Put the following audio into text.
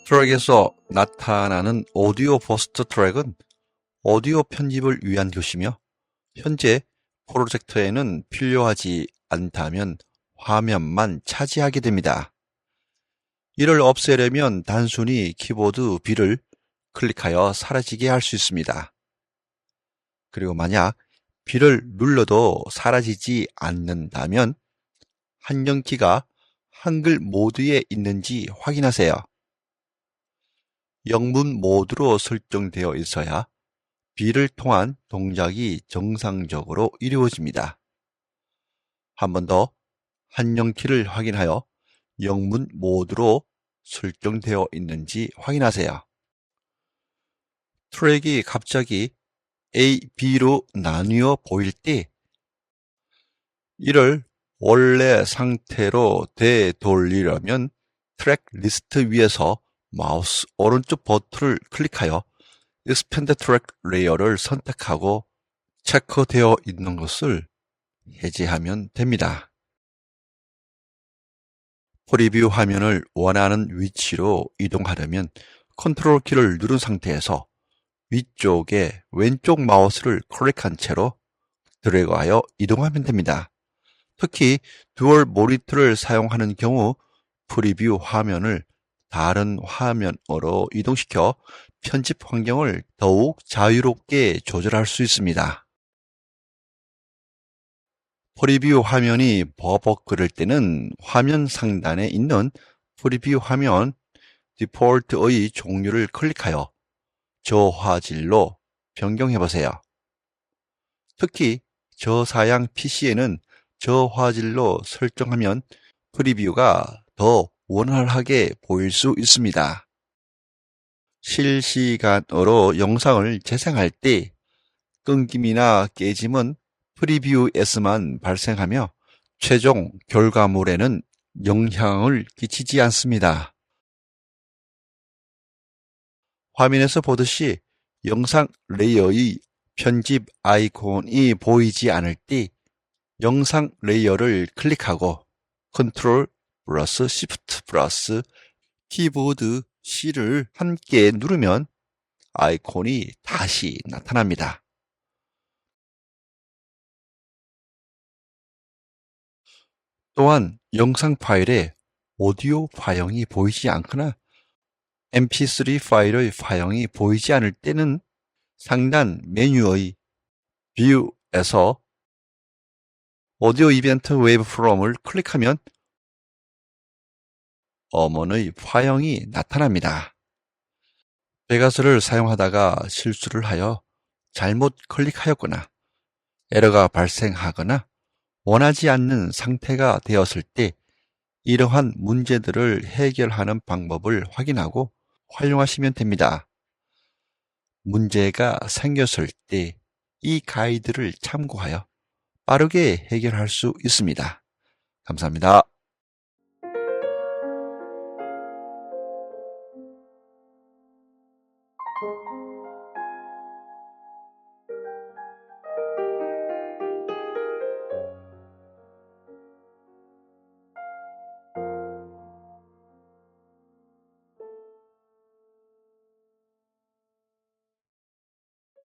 트랙에서 나타나는 오디오 버스트 트랙은 오디오 편집을 위한 것이며 현재 프로젝터에는 필요하지 않다면 화면만 차지하게 됩니다. 이를 없애려면 단순히 키보드 B를 클릭하여 사라지게 할 수 있습니다. 그리고 만약 B를 눌러도 사라지지 않는다면 한정키가 한글 모드에 있는지 확인하세요. 영문 모드로 설정되어 있어야 B를 통한 동작이 정상적으로 이루어집니다. 한 번 더 한정키를 확인하여 영문 모드로 설정되어 있는지 확인하세요. 트랙이 갑자기 A, B로 나뉘어 보일 때 이를 원래 상태로 되돌리려면 트랙 리스트 위에서 마우스 오른쪽 버튼을 클릭하여 Expand Track Layer를 선택하고 체크되어 있는 것을 해제하면 됩니다. 프리뷰 화면을 원하는 위치로 이동하려면 컨트롤 키를 누른 상태에서 위쪽에 왼쪽 마우스를 클릭한 채로 드래그하여 이동하면 됩니다. 특히 듀얼 모니터를 사용하는 경우 프리뷰 화면을 다른 화면으로 이동시켜 편집 환경을 더욱 자유롭게 조절할 수 있습니다. 프리뷰 화면이 버벅거릴 때는 화면 상단에 있는 프리뷰 화면 디폴트의 종류를 클릭하여 저화질로 변경해보세요. 특히 저사양 PC에는 저화질로 설정하면 프리뷰가 더 원활하게 보일 수 있습니다. 실시간으로 영상을 재생할 때 끊김이나 깨짐은 프리뷰에서만 발생하며 최종 결과물에는 영향을 끼치지 않습니다. 화면에서 보듯이 영상 레이어의 편집 아이콘이 보이지 않을 때 영상 레이어를 클릭하고 컨트롤 플러스 시프트 플러스 키보드 C를 함께 누르면 아이콘이 다시 나타납니다. 또한 영상 파일에 오디오 파형이 보이지 않거나 mp3 파일의 파형이 보이지 않을 때는 상단 메뉴의 뷰에서 오디오 이벤트 웨이브 프롬을 클릭하면 음원의 파형이 나타납니다. 베가스를 사용하다가 실수를 하여 잘못 클릭하였거나 에러가 발생하거나 원하지 않는 상태가 되었을 때 이러한 문제들을 해결하는 방법을 확인하고 활용하시면 됩니다. 문제가 생겼을 때 이 가이드를 참고하여 빠르게 해결할 수 있습니다. 감사합니다.